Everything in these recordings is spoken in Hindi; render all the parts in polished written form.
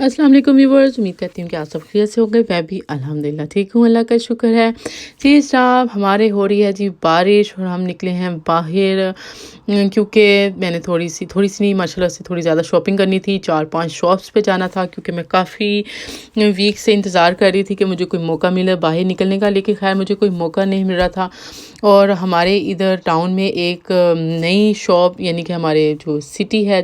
अस्सलाम वालेकुम व्यूअर्स, उम्मीद करती हूँ कि आप सब खैरियत से होंगे। मैं भी अल्हम्दुलिल्लाह ठीक हूँ, अल्लाह का शुक्र है। जी साहब, हमारे हो रही है जी बारिश और हम निकले हैं बाहर क्योंकि मैंने थोड़ी सी नहीं माशाल्लाह से थोड़ी ज़्यादा शॉपिंग करनी थी। 4-5 शॉप्स पे जाना था क्योंकि मैं काफ़ी वीक से इंतज़ार कर रही थी कि मुझे कोई मौका मिले बाहर निकलने का, लेकिन खैर मुझे कोई मौका नहीं मिल रहा था। और हमारे इधर टाउन में एक नई शॉप यानी कि हमारे जो सिटी है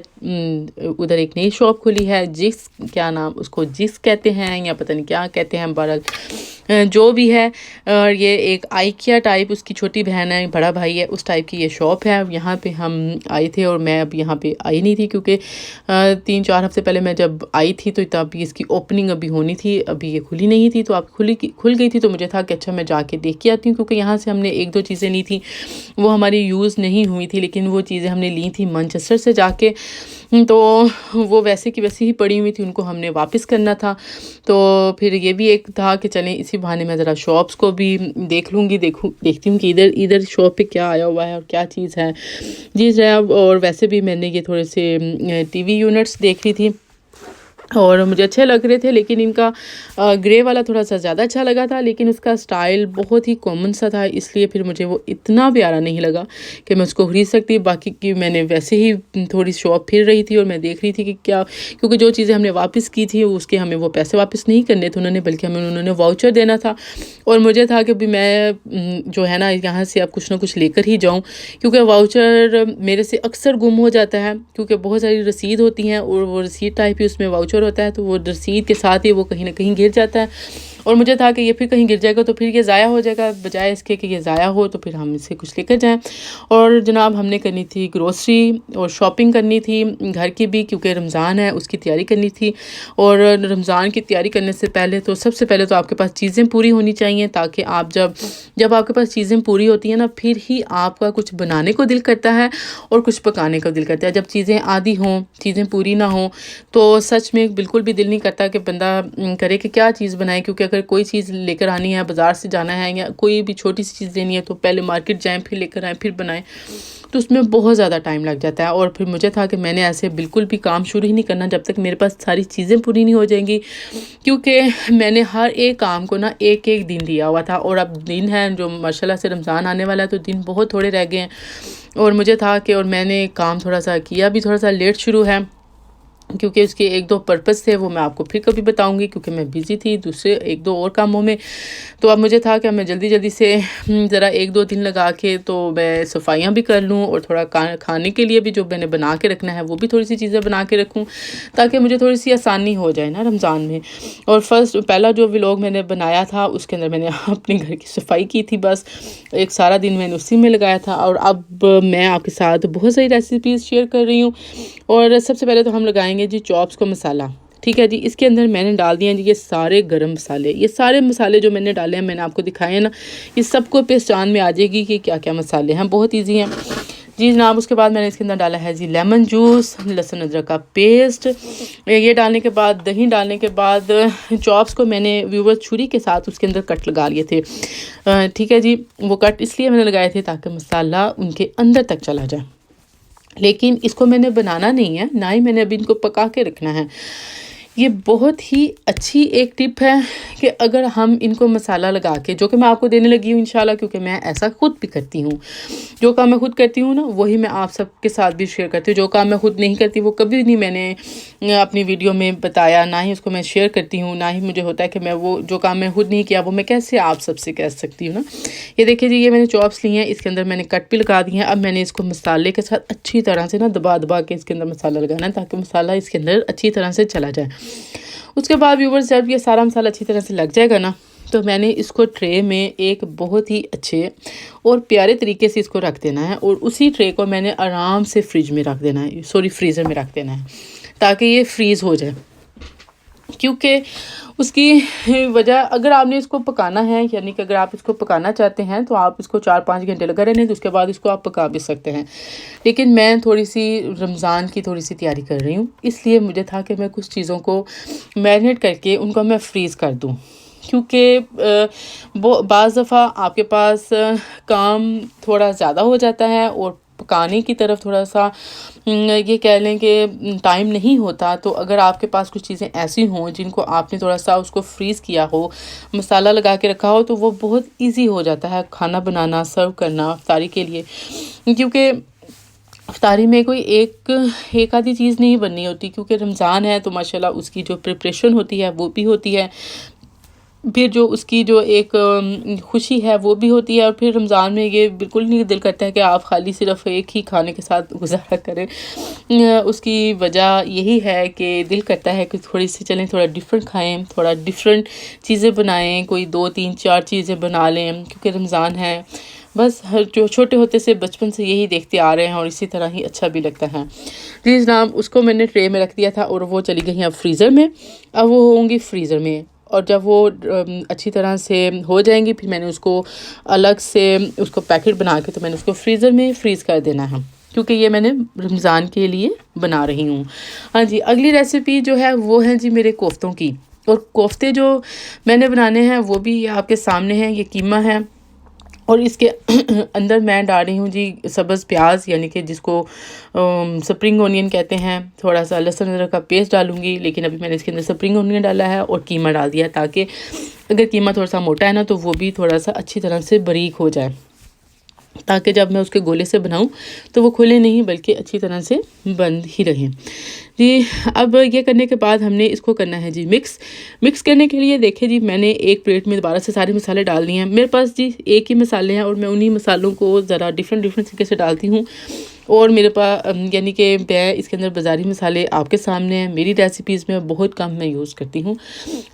उधर एक नई शॉप खुली है, जिस क्या नाम उसको जिस कहते हैं या पता नहीं क्या कहते हैं, बहरहाल जो भी है। और ये एक आइकिया टाइप उसकी छोटी बहन है, बड़ा भाई है, उस टाइप की ये शॉप है। यहाँ पे हम आए थे और मैं अब यहाँ पे आई नहीं थी क्योंकि 3-4 हफ्ते पहले मैं जब आई थी तो तब इसकी ओपनिंग अभी होनी थी, अभी ये खुली नहीं थी। तो अब खुल गई थी तो मुझे था कि अच्छा मैं जाके देख के आती हूँ, क्योंकि यहाँ से हमने 1-2 चीज़ें ली थी, वो हमारी यूज़ नहीं हुई थी, लेकिन वो चीज़ें हमने ली थी मैनचेस्टर से जाके। तो वो वैसे की वैसी ही पड़ी हुई थी, उनको हमने वापस करना था। तो फिर ये भी एक था कि चलें इसी बहाने मैं ज़रा शॉप्स को भी देख लूँगी, देखती हूँ कि इधर इधर शॉप पे क्या आया हुआ है और क्या चीज़ है। जी जनाब, और वैसे भी मैंने ये थोड़े से टीवी यूनिट्स देख रही थी और मुझे अच्छे लग रहे थे, लेकिन इनका ग्रे वाला थोड़ा सा ज़्यादा अच्छा लगा था, लेकिन उसका स्टाइल बहुत ही कॉमन सा था, इसलिए फिर मुझे वो इतना प्यारा नहीं लगा कि मैं उसको खरीद सकती। बाकी की मैंने वैसे ही थोड़ी शॉप फिर रही थी और मैं देख रही थी कि क्या, क्योंकि जो चीज़ें हमने वापस की थी उसके हमें वो पैसे वापस नहीं करने थे उन्होंने, बल्कि हमें उन्होंने वाउचर देना था। और मुझे था कि भी मैं जो है ना यहाँ से अब कुछ ना कुछ लेकर ही जाऊँ, क्योंकि वाउचर मेरे से अक्सर गुम हो जाता है, क्योंकि बहुत सारी रसीद होती हैं और वो रसीद टाइप ही उसमें वाउचर होता है, तो वो रसीद के साथ ही वो कहीं ना कहीं गिर जाता है। और मुझे था कि ये फिर कहीं गिर जाएगा तो फिर ये ज़ाया हो जाएगा, बजाय इसके कि ये ज़ाया हो तो फिर हम इससे कुछ लेकर जाएं। और जनाब हमने करनी थी ग्रोसरी और शॉपिंग करनी थी घर की भी, क्योंकि रमज़ान है उसकी तैयारी करनी थी। और रमज़ान की तैयारी करने से पहले तो सबसे पहले तो आपके पास चीज़ें पूरी होनी चाहिए, ताकि आप जब आपके पास चीज़ें पूरी होती हैं ना, फिर ही आपका कुछ बनाने को दिल करता है और कुछ पकाने को दिल करता है। जब चीज़ें आधी हों, चीज़ें पूरी ना हों, तो सच में बिल्कुल भी दिल नहीं करता कि बंदा करे कि क्या चीज़ बनाए। क्योंकि अगर कोई चीज़ लेकर आनी है, बाज़ार से जाना है या कोई भी छोटी सी चीज़ लेनी है, तो पहले मार्केट जाएँ, फिर लेकर आएँ, फिर बनाएं, तो उसमें बहुत ज़्यादा टाइम लग जाता है। और फिर मुझे था कि मैंने ऐसे बिल्कुल भी काम शुरू ही नहीं करना जब तक मेरे पास सारी चीज़ें पूरी नहीं हो जाएंगी, क्योंकि मैंने हर एक काम को ना एक एक दिन दिया हुआ था। और अब दिन है जो माशाल्लाह से रमज़ान आने वाला है, तो दिन बहुत थोड़े रह गए हैं। और मुझे था कि और मैंने काम थोड़ा सा किया भी थोड़ा सा लेट शुरू है, क्योंकि उसके 1-2 पर्पस थे, वो मैं आपको फिर कभी बताऊंगी, क्योंकि मैं बिज़ी थी दूसरे 1-2 और कामों में। तो अब मुझे था कि मैं जल्दी से ज़रा 1-2 दिन लगा के तो मैं सफाइयाँ भी कर लूँ और थोड़ा खाने के लिए भी जो मैंने बना के रखना है वो भी थोड़ी सी चीज़ें बना के रखूँ, ताकि मुझे थोड़ी सी आसानी हो जाए ना रमज़ान में। और पहला जो व्लॉग मैंने बनाया था उसके अंदर मैंने अपने घर की सफाई की थी, बस एक सारा दिन मैंने उसी में लगाया था। और अब मैं आपके साथ बहुत सारी रेसिपीज़ शेयर कर रही हूँ। और सबसे पहले तो हम लगाएंगे जी चॉप्स को मसाला। ठीक है जी, इसके अंदर मैंने डाल दिया जी ये सारे गरम मसाले। ये सारे मसाले जो मैंने डाले हैं, मैंने आपको दिखाए हैं ना, ये सबको पहचान में आ जाएगी कि क्या क्या मसाले हैं, बहुत ईजी हैं जी जनाब। उसके बाद मैंने इसके अंदर डाला है जी लेमन जूस, लहसुन अदरक का पेस्ट। ये डालने के बाद, दही डालने के बाद, चॉप्स को मैंने व्यूवर छुरी के साथ उसके अंदर कट लगा लिए थे। ठीक है जी, वो कट इसलिए मैंने लगाए थे ताकि मसाला उनके अंदर तक चला जाए, लेकिन इसको मैंने बनाना नहीं है, ना ही मैंने अभी इनको पका के रखना है। ये बहुत ही अच्छी एक टिप है कि अगर हम इनको मसाला लगा के, जो कि मैं आपको देने लगी हूँ इंशाल्लाह, क्योंकि मैं ऐसा खुद भी करती हूँ। जो काम मैं खुद करती हूँ ना, वही मैं आप सबके साथ भी शेयर करती हूँ। जो काम मैं खुद नहीं करती वो कभी नहीं मैंने अपनी वीडियो में बताया, ना ही उसको मैं शेयर करती हूँ, ना ही मुझे होता है कि मैं वो जो काम मैं खुद नहीं किया वो मैं कैसे आप सबसे कह सकती हूँ ना। ये देखिए जी, ये मैंने चॉप्स लिए हैं, इसके अंदर मैंने कट भी लगा दिए हैं। अब मैंने इसको मसाले के साथ अच्छी तरह से ना दबा दबा के इसके अंदर मसाला लगाना है, ताकि मसाला इसके अंदर अच्छी तरह से चला जाए। उसके बाद व्यूवर्स, जब ये सारा मसाला अच्छी तरह से लग जाएगा ना, तो मैंने इसको ट्रे में एक बहुत ही अच्छे और प्यारे तरीके से इसको रख देना है। और उसी ट्रे को मैंने आराम से फ्रिज में रख देना है, फ्रीज़र में रख देना है, ताकि ये फ्रीज़ हो जाए। क्योंकि उसकी वजह, अगर आपने इसको पकाना है, यानी कि अगर आप इसको पकाना चाहते हैं तो आप इसको 4-5 घंटे लगा रहने, तो उसके बाद इसको आप पका भी सकते हैं। लेकिन मैं थोड़ी सी रमज़ान की थोड़ी सी तैयारी कर रही हूँ, इसलिए मुझे था कि मैं कुछ चीज़ों को मैरिनेट करके उनको मैं फ्रीज़ कर दूँ। क्योंकि वो बाज़ दफ़ा आपके पास काम थोड़ा ज़्यादा हो जाता है और पकाने की तरफ थोड़ा सा ये कह लें कि टाइम नहीं होता, तो अगर आपके पास कुछ चीज़ें ऐसी हों जिनको आपने थोड़ा सा उसको फ्रीज़ किया हो, मसाला लगा के रखा हो, तो वो बहुत ईज़ी हो जाता है खाना बनाना, सर्व करना इफ्तारी के लिए। क्योंकि इफ्तारी में कोई एक आधी चीज़ नहीं बननी होती, क्योंकि रमज़ान है तो माशाल्लाह उसकी जो प्रिपरेशन होती है वो भी होती है, फिर जो उसकी जो एक खुशी है वो भी होती है, और फिर रमज़ान में ये बिल्कुल नहीं दिल करता है कि आप खाली सिर्फ एक ही खाने के साथ गुजारा करें। उसकी वजह यही है कि दिल करता है कि थोड़ी सी चलें, थोड़ा डिफरेंट खाएं, थोड़ा डिफरेंट चीज़ें बनाएं, कोई 2 3 4 चीज़ें बना लें, क्योंकि रमज़ान है। बस हर जो छोटे होते से बचपन से यही देखते आ रहे हैं और इसी तरह ही अच्छा भी लगता है। जी जनाब, उसको मैंने ट्रे में रख दिया था और वो चली गई अब फ्रीज़र में। अब वो होंगी फ्रीज़र में, और जब वो अच्छी तरह से हो जाएंगी फिर मैंने उसको अलग से उसको पैकेट बना के तो मैंने उसको फ्रीज़र में फ्रीज़ कर देना है, क्योंकि ये मैंने रमज़ान के लिए बना रही हूँ। हाँ जी, अगली रेसिपी जो है वो है जी मेरे कोफ्तों की। और कोफ्ते जो मैंने बनाने हैं वो भी आपके सामने हैं। ये कीमा है और इसके अंदर मैं डाल रही हूँ जी सब्ज़ प्याज, यानी कि जिसको स्प्रिंग ऑनियन कहते हैं। थोड़ा सा लहसुन अदरक का पेस्ट डालूंगी, लेकिन अभी मैंने इसके अंदर स्प्रिंग ऑनियन डाला है और कीमा डाल दिया, ताकि अगर कीमा थोड़ा सा मोटा है ना तो वो भी थोड़ा सा अच्छी तरह से बारीक हो जाए, ताकि जब मैं उसके गोले से बनाऊं तो वो खुले नहीं बल्कि अच्छी तरह से बंद ही रहें जी। अब ये करने के बाद हमने इसको करना है जी मिक्स करने के लिए देखिए जी मैंने एक प्लेट में दोबारा से सारे मसाले डाल दिए हैं। मेरे पास जी एक ही मसाले हैं और मैं उन्हीं मसालों को ज़रा डिफरेंट तरीके से डालती हूँ। और मेरे पास यानी कि मैं इसके अंदर बाज़ारी मसाले आपके सामने हैं। मेरी रेसिपीज़ में बहुत कम मैं यूज़ करती हूँ,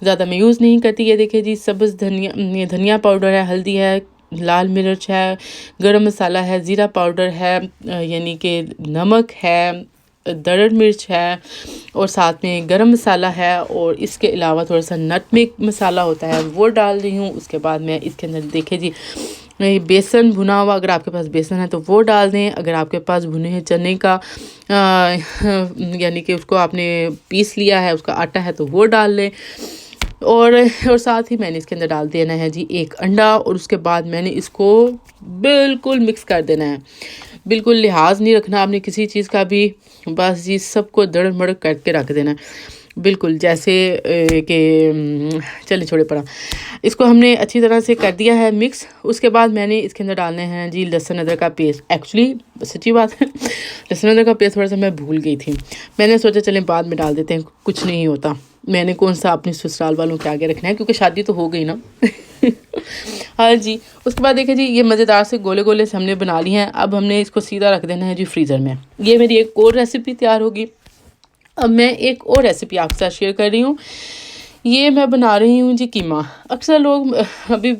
ज़्यादा मैं यूज़ नहीं करती। ये देखिए जी सब्ज़ धनिया पाउडर है, हल्दी है, लाल मिर्च है, गरम मसाला है, ज़ीरा पाउडर है, यानी कि नमक है, दरड़ मिर्च है और साथ में गरम मसाला है, और इसके अलावा थोड़ा सा नटमेग मसाला होता है वो डाल रही हूँ। उसके बाद मैं इसके अंदर देखिए जी बेसन भुना हुआ, अगर आपके पास बेसन है तो वो डाल दें। अगर आपके पास भुने हुए चने का यानी कि उसको आपने पीस लिया है, उसका आटा है, तो वो डाल लें। और साथ ही मैंने इसके अंदर डाल देना है जी एक अंडा, और उसके बाद मैंने इसको बिल्कुल मिक्स कर देना है। बिल्कुल लिहाज नहीं रखना आपने किसी चीज़ का भी, बस जी सबको दड़ मड़ करके रख देना है बिल्कुल, जैसे कि चलिए छोड़े पड़ा। इसको हमने अच्छी तरह से कर दिया है मिक्स। उसके बाद मैंने इसके अंदर डालने हैं जी लहसुन अदरक का पेस्ट। एक्चुअली सच्ची बात है लहसुन अदरक का पेस्ट थोड़ा सा मैं भूल गई थी, मैंने सोचा चलें बाद में डाल देते हैं, कुछ नहीं होता। मैंने कौन सा अपने ससुराल वालों के आगे रखना है, क्योंकि शादी तो हो गई ना। हाँ जी, उसके बाद देखिए जी ये मज़ेदार से गोले गोले से हमने बना लिए हैं। अब हमने इसको सीधा रख देना है जी फ्रीज़र में। ये मेरी एक और रेसिपी तैयार होगी। अब मैं एक और रेसिपी आपके साथ शेयर कर रही हूँ। ये मैं बना रही हूँ जी कीमा। अक्सर लोग अभी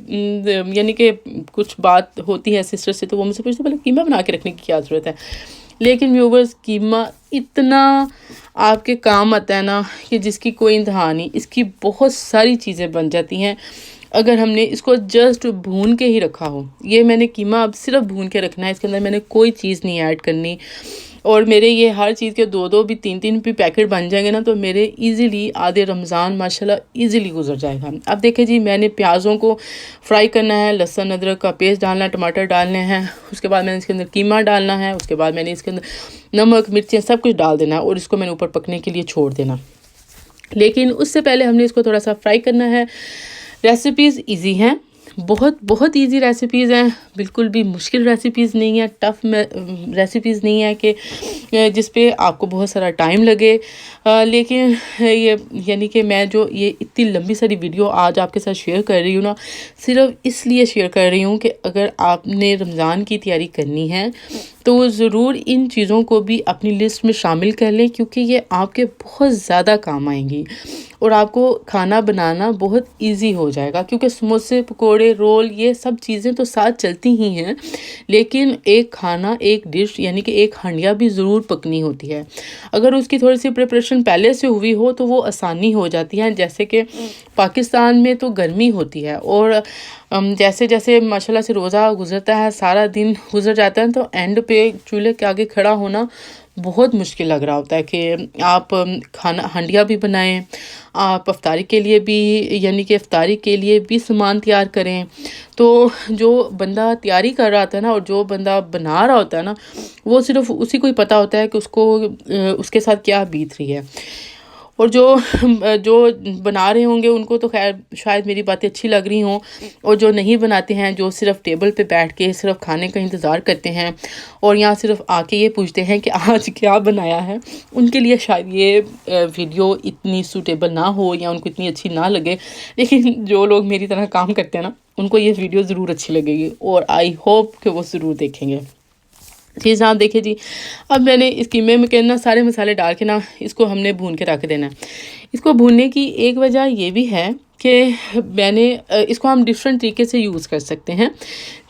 यानी कि कुछ बात होती है सिस्टर से, तो वो मुझसे पूछते पहले कीमा बना के रखने की क्या ज़रूरत है। लेकिन व्यूवर्स कीमा इतना आपके काम आता है ना कि जिसकी कोई इंतहा नहीं। इसकी बहुत सारी चीज़ें बन जाती हैं अगर हमने इसको जस्ट भून के ही रखा हो। ये मैंने कीमा अब सिर्फ भून के रखना है, इसके अंदर मैंने कोई चीज़ नहीं ऐड करनी। और मेरे ये हर चीज़ के 2-2 भी 3-3 भी पैकेट बन जाएंगे ना, तो मेरे इजीली आधे रमज़ान माशाल्लाह इजीली गुजर जाएगा। अब देखिए जी मैंने प्याज़ों को फ्राई करना है, लहसुन अदरक का पेस्ट डालना है, टमाटर डालने हैं। उसके बाद मैंने इसके अंदर कीमा डालना है। उसके बाद मैंने इसके अंदर नमक मिर्चें सब कुछ डाल देना है और इसको मैंने ऊपर पकने के लिए छोड़ देना। लेकिन उससे पहले हमने इसको थोड़ा सा फ्राई करना है। रेसिपीज़ ईजी हैं, बहुत ईजी रेसिपीज़ हैं, बिल्कुल भी मुश्किल रेसिपीज़ नहीं है, टफ़ रेसिपीज़ नहीं है कि जिस पे आपको बहुत सारा टाइम लगे। लेकिन ये यानी कि मैं जो ये इतनी लंबी सारी वीडियो आज आपके साथ शेयर कर रही हूँ ना, सिर्फ इसलिए शेयर कर रही हूँ कि अगर आपने रमज़ान की तैयारी करनी है तो ज़रूर इन चीज़ों को भी अपनी लिस्ट में शामिल कर लें, क्योंकि ये आपके बहुत ज़्यादा काम आएंगी और आपको खाना बनाना बहुत इजी हो जाएगा। क्योंकि समोसे पकोड़े रोल ये सब चीज़ें तो साथ चलती ही हैं, लेकिन एक खाना एक डिश यानी कि एक हंडिया भी ज़रूर पकनी होती है। अगर उसकी थोड़ी सी प्रिपरेशन पहले से हुई हो तो वो आसानी हो जाती है। जैसे कि पाकिस्तान में तो गर्मी होती है और जैसे जैसे माशाल्लाह से रोज़ा गुजरता है, सारा दिन गुजर जाता है, तो एंड पे चूल्हे के आगे खड़ा होना बहुत मुश्किल लग रहा होता है कि आप खाना हंडिया भी बनाएं, आप अफ्तारी के लिए भी यानी कि अफ्तारी के लिए भी सामान तैयार करें। तो जो बंदा तैयारी कर रहा होता है ना और जो बंदा बना रहा होता है ना, वो सिर्फ उसी को ही पता होता है कि उसको उसके साथ क्या बीत रही है। और जो जो बना रहे होंगे उनको तो खैर शायद मेरी बातें अच्छी लग रही हों, और जो नहीं बनाते हैं, जो सिर्फ टेबल पे बैठ के सिर्फ खाने का इंतज़ार करते हैं और यहाँ सिर्फ आके ये पूछते हैं कि आज क्या बनाया है, उनके लिए शायद ये वीडियो इतनी सूटेबल ना हो या उनको इतनी अच्छी ना लगे। लेकिन जो लोग मेरी तरह काम करते हैं ना, उनको ये वीडियो ज़रूर अच्छी लगेगी और आई होप कि वो ज़रूर देखेंगे। जी जहाँ देखिए जी, अब मैंने इस कीमे में ना सारे मसाले डाल के ना इसको हमने भून के रख देना है। इसको भूनने की एक वजह ये भी है कि मैंने इसको हम डिफरेंट तरीके से यूज़ कर सकते हैं।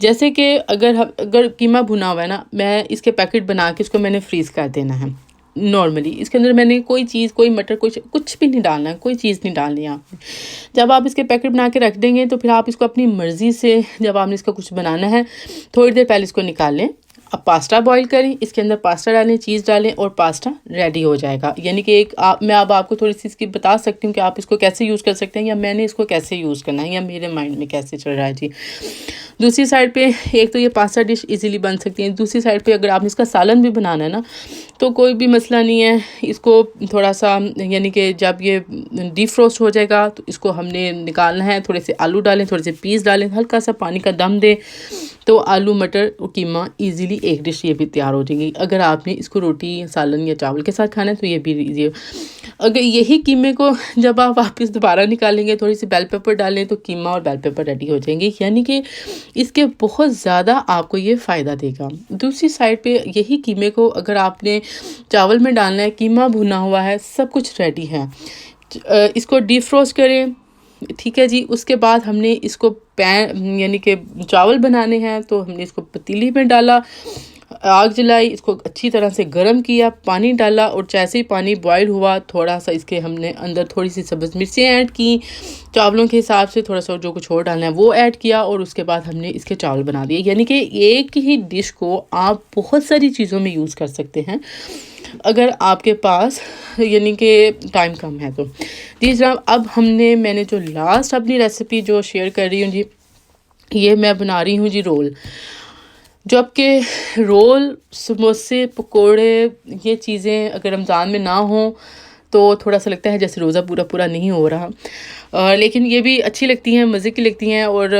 जैसे कि अगर कीमा भुना हुआ है ना, मैं इसके पैकेट बना के इसको मैंने फ्रीज़ कर देना है। नॉर्मली इसके अंदर मैंने कोई चीज़, कोई मटर, कुछ भी नहीं डालना है, कोई चीज़ नहीं डालनी है आपने। जब आप इसके पैकेट बना के रख देंगे तो फिर आप इसको अपनी मर्ज़ी से, जब आपने इसका कुछ बनाना है, थोड़ी देर पहले इसको निकाल लें। अब पास्ता बॉईल करें, इसके अंदर पास्ता डालें, चीज़ डालें और पास्ता रेडी हो जाएगा। यानी कि मैं अब आपको थोड़ी सी इसकी बता सकती हूँ कि आप इसको कैसे यूज़ कर सकते हैं, या मैंने इसको कैसे यूज़ करना है, या मेरे माइंड में कैसे चल रहा है जी। दूसरी साइड पे एक तो ये पास्ता डिश इजीली बन सकती है। दूसरी साइड पे अगर आपने इसका सालन भी बनाना है ना, तो कोई भी मसला नहीं है। इसको थोड़ा सा यानी कि जब ये डीफ्रोस्ट हो जाएगा तो इसको हमने निकालना है। थोड़े से आलू डालें, थोड़े से पीस डालें, हल्का सा पानी का दम दें, तो आलू मटर और कीमा इजीली एक डिश ये भी तैयार हो जाएगी। अगर आपने इसको रोटी, सालन या चावल के साथ खाना है तो ये भी ईजी। अगर यही कीमे को जब आप वापस दोबारा निकालेंगे, थोड़ी सी बेल पेपर डालें, तो कीमा और बेल पेपर रेडी हो जाएंगे। यानी कि इसके बहुत ज़्यादा आपको ये फ़ायदा देगा। दूसरी साइड पे यही कीमे को अगर आपने चावल में डालना है, कीमा भुना हुआ है, सब कुछ रेडी है, इसको डीप फ्रोस्ट करें, ठीक है जी। उसके बाद हमने इसको पैन यानी कि चावल बनाने हैं, तो हमने इसको पतीली में डाला, आग जलाई, इसको अच्छी तरह से गर्म किया, पानी डाला, और जैसे ही पानी बॉईल हुआ, थोड़ा सा इसके हमने अंदर थोड़ी सी सब्ज़ मिर्चें ऐड की, चावलों के हिसाब से थोड़ा सा जो कुछ और डालना है वो ऐड किया, और उसके बाद हमने इसके चावल बना दिए। यानी कि एक ही डिश को आप बहुत सारी चीज़ों में यूज़ कर सकते हैं अगर आपके पास यानी कि टाइम कम है तो। जी जनाब, अब मैंने जो लास्ट अपनी रेसिपी जो शेयर कर रही हूँ जी, ये मैं बना रही हूँ जी रोल। जब कि रोल, समोसे, पकोड़े, ये चीज़ें अगर रमज़ान में ना हों तो थोड़ा सा लगता है जैसे रोज़ा पूरा नहीं हो रहा। लेकिन ये भी अच्छी लगती हैं, मज़े की लगती हैं। और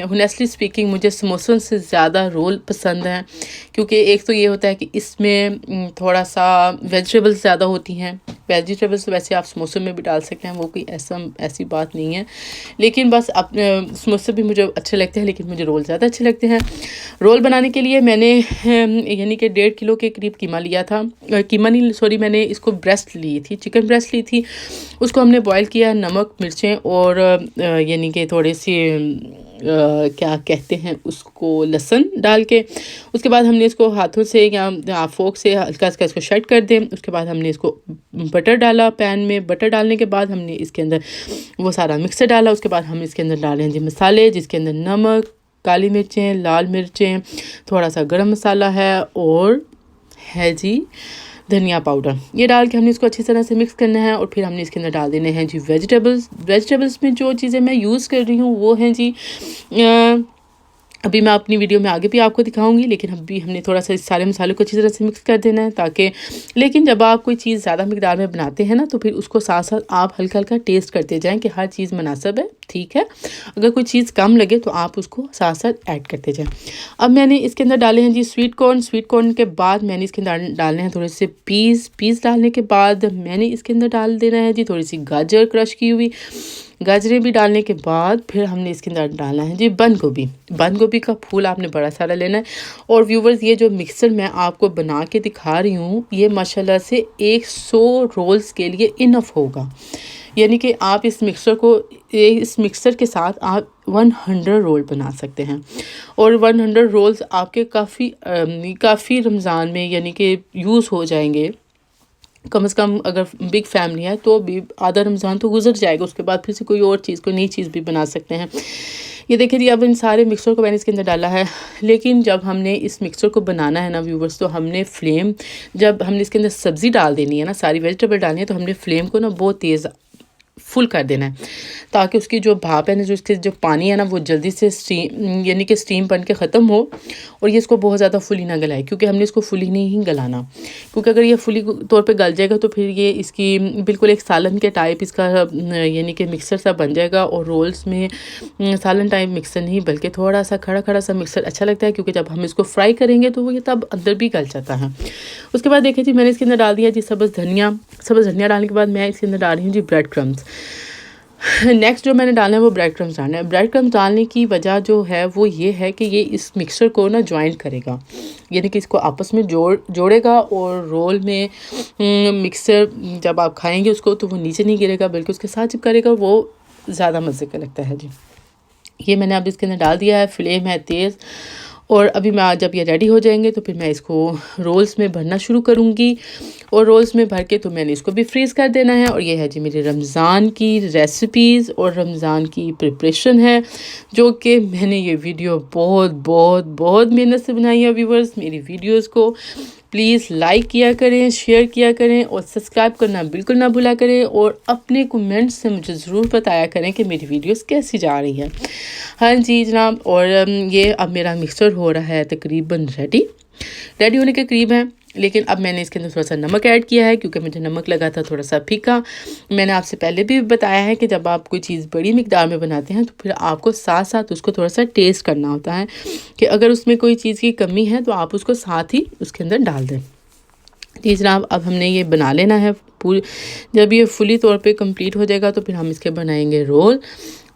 ऑनेस्टली स्पीकिंग मुझे समोसों से ज़्यादा रोल पसंद हैं, क्योंकि एक तो ये होता है कि इसमें थोड़ा सा वेजिटेबल्स ज़्यादा होती हैं। वेजिटेबल्स वैसे आप समोसों में भी डाल सकते हैं, वो कोई ऐसी बात नहीं है। लेकिन बस समोसे भी मुझे अच्छे लगते हैं, लेकिन मुझे रोल ज़्यादा अच्छे लगते हैं। रोल बनाने के लिए मैंने यानी कि 1.5 किलो के करीब कीमा लिया था। मैंने इसको ब्रेस्ट ली थी, चिकन ब्रेस्ट ली थी। उसको हमने बॉईल किया, नमक, मिर्चें और यानी कि थोड़े से क्या कहते हैं उसको, लहसुन डाल के। उसके बाद हमने इसको हाथों से या फोक से हल्का हल्का इसको शट कर दें। उसके बाद हमने इसको बटर डाला पैन में। बटर डालने के बाद हमने इसके अंदर वो सारा मिक्सर डाला। उसके बाद हम इसके अंदर डालें जी मसाले, जिसके अंदर नमक, काली मिर्चें, लाल मिर्चें, थोड़ा सा गरम मसाला है और है जी धनिया पाउडर। ये डाल के हमने इसको अच्छी तरह से मिक्स करना है, और फिर हमने इसके अंदर डाल देने हैं जी वेजिटेबल्स में जो चीज़ें मैं यूज़ कर रही हूँ वो हैं जी अभी मैं अपनी वीडियो में आगे भी आपको दिखाऊंगी, लेकिन अभी हमने थोड़ा सा इस सारे मसाले को अच्छी तरह से मिक्स कर देना है ताकि, लेकिन जब आप कोई चीज़ ज़्यादा मिकदार में बनाते हैं ना, तो फिर उसको साथ साथ आप हल्का हल्का टेस्ट करते जाएं कि हर चीज़ मुनासिब है, ठीक है। अगर कोई चीज़ कम लगे तो आप उसको साथ साथ ऐड करते जाएं। अब मैंने इसके अंदर डाले हैं जी स्वीट कॉर्न के बाद मैंने इसके अंदर डालने हैं थोड़े से पीस डालने के बाद मैंने इसके अंदर डाल देना है जी थोड़ी सी गाजर क्रश की हुई। गाजरें भी डालने के बाद फिर हमने इसके अंदर डालना है जी बंद गोभी का फूल आपने बड़ा सारा लेना है। और व्यूवर्स, ये जो मिक्सर मैं आपको बना के दिखा रही हूँ, ये माशाल्लाह से 100 रोल्स के लिए इनफ होगा। यानी कि आप इस मिक्सर के साथ आप 100 रोल बना सकते हैं, और 100 रोल्स आपके काफ़ी रमज़ान में यानी कि यूज़ हो जाएंगे। कम से कम अगर बिग फैमिली है तो भी आधा रमज़ान तो गुजर जाएगा, उसके बाद फिर से कोई और चीज़, कोई नई चीज़ भी बना सकते हैं। ये देखिए जी, अब इन सारे मिक्सचर को मैंने इसके अंदर डाला है। लेकिन जब हमने इस मिक्सचर को बनाना है ना व्यूवर्स, तो हमने फ्लेम, जब हमने इसके अंदर सब्ज़ी डाल देनी है ना, सारी वेजिटेबल डालनी है, तो हमने फ्लेम को ना बहुत तेज़ फुल कर देना है, ताकि उसकी जो भाप है ना, जो इसके जो पानी है ना, वो जल्दी से स्टीम यानी कि स्टीम बन के ख़त्म हो, और ये इसको बहुत ज़्यादा फुली ना गलाए, क्योंकि हमने इसको फुली नहीं गलाना, क्योंकि अगर ये फुली तौर पे गल जाएगा तो फिर ये इसकी बिल्कुल एक सालन के टाइप इसका यानी कि मिक्सर सा बन जाएगा। और रोल्स में सालन टाइप मिक्सर नहीं, बल्कि थोड़ा सा खड़ा खड़ा सा मिक्सर अच्छा लगता है, क्योंकि जब हम इसको फ्राई करेंगे तो वो ये तब अंदर भी गल जाता है। उसके बाद देखिए जी, मैंने इसके अंदर डाल दिया जी सब्ज़ धनिया डालने के बाद मैं इसके अंदर डाल रही हूँ जी ब्रेड क्रम्स। नेक्स्ट जो मैंने डालना है वो ब्रेड क्रम्स डालना है। ब्रेड क्रम्स डालने की वजह जो है वो ये है कि ये इस मिक्सर को ना ज्वाइंट करेगा, यानी कि इसको आपस में जोड़ेगा, और रोल में मिक्सर जब आप खाएंगे उसको तो वो नीचे नहीं गिरेगा, बल्कि उसके साथ चिपकाएगा, वो ज़्यादा मज़े का लगता है जी। ये मैंने अब इसके अंदर डाल दिया है, फ्लेम है तेज़। और अभी मैं जब ये रेडी हो जाएंगे तो फिर मैं इसको रोल्स में भरना शुरू करूँगी, और रोल्स में भर के तो मैंने इसको भी फ्रीज़ कर देना है। और ये है जी मेरे रमज़ान की रेसिपीज़ और रमज़ान की प्रिपरेशन है, जो कि मैंने ये वीडियो बहुत बहुत बहुत मेहनत से बनाई है। व्यूवर्स, मेरी वीडियोस को प्लीज़ लाइक किया करें, शेयर किया करें, और सब्सक्राइब करना बिल्कुल ना भूला करें, और अपने कमेंट्स से मुझे ज़रूर बताया करें कि मेरी वीडियोस कैसी जा रही है। हाँ जी जनाब, और ये अब मेरा मिक्सचर हो रहा है तकरीबन रेडी होने के करीब है। लेकिन अब मैंने इसके अंदर थोड़ा सा नमक ऐड किया है, क्योंकि मुझे नमक लगा था थोड़ा सा फीका। मैंने आपसे पहले भी बताया है कि जब आप कोई चीज़ बड़ी मिकदार में बनाते हैं तो फिर आपको साथ साथ उसको थोड़ा सा टेस्ट करना होता है, कि अगर उसमें कोई चीज़ की कमी है तो आप उसको साथ ही उसके अंदर डाल दें। जी जनाब, अब हमने ये बना लेना है पूरी। जब ये फुली तौर पे कंप्लीट हो जाएगा तो फिर हम इसके बनाएंगे रोल,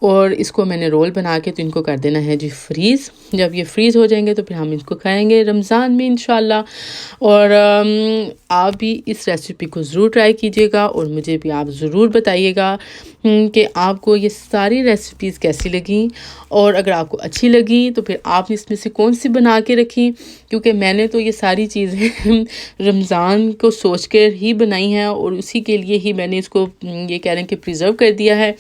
और इसको मैंने रोल बना के तो इनको कर देना है जी फ्रीज़। जब ये फ्रीज़ हो जाएंगे तो फिर हम इसको खाएंगे रमज़ान में इंशाल्लाह। और आप भी इस रेसिपी को ज़रूर ट्राई कीजिएगा, और मुझे भी आप ज़रूर बताइएगा कि आपको ये सारी रेसिपीज़ कैसी लगी, और अगर आपको अच्छी लगी तो फिर आप इसमें से कौन सी बना के रखी, क्योंकि मैंने तो ये सारी चीज़ें रमज़ान को सोच कर ही बनाई हैं, और उसी के लिए ही मैंने इसको ये कह रहे हैं कि प्रिज़र्व कर दिया है,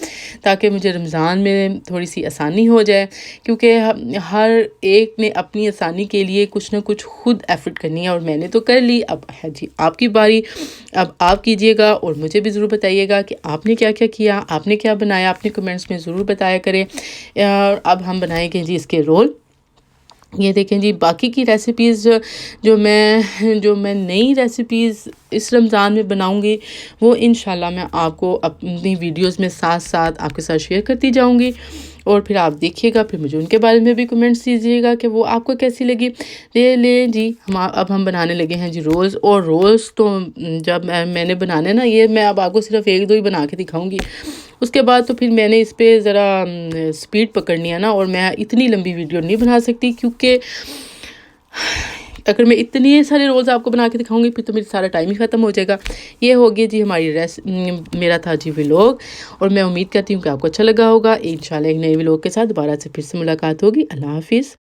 ताकि मुझे रमज़ान में थोड़ी सी आसानी हो जाए, क्योंकि हर एक ने अपनी आसानी के लिए कुछ ना कुछ खुद एफर्ट करनी है, और मैंने तो कर ली। अब है जी आपकी बारी, अब आप कीजिएगा, और मुझे भी ज़रूर बताइएगा कि आपने क्या क्या किया, आपने क्या बनाया, अपने कमेंट्स में ज़रूर बताया करें। और अब हम बनाएंगे जी इसके रोल। ये देखें जी, बाकी की रेसिपीज़ जो मैं नई रेसिपीज़ इस रमज़ान में बनाऊंगी, वो इंशाल्लाह मैं आपको अपनी वीडियोस में साथ साथ आपके साथ शेयर करती जाऊंगी, और फिर आप देखिएगा, फिर मुझे उनके बारे में भी कमेंट्स दीजिएगा कि वो आपको कैसी लगी। ले जी अब हम बनाने लगे हैं जी रोल्स। और रोल्स तो जब मैंने बनाने ना, ये मैं अब आपको सिर्फ एक दो ही बना के दिखाऊंगी, उसके बाद तो फिर मैंने इस पर ज़रा स्पीड पकड़नी है ना, और मैं इतनी लंबी वीडियो नहीं बना सकती, क्योंकि अगर मैं इतने सारे रोल्स आपको बना के दिखाऊंगी फिर तो मेरा सारा टाइम ही ख़त्म हो जाएगा। ये हो गया जी मेरा था जी व्लॉग, और मैं उम्मीद करती हूँ कि आपको अच्छा लगा होगा। इंशाल्लाह एक नए व्लॉग के साथ दोबारा से फिर से मुलाकात होगी। अल्लाह हाफिज़।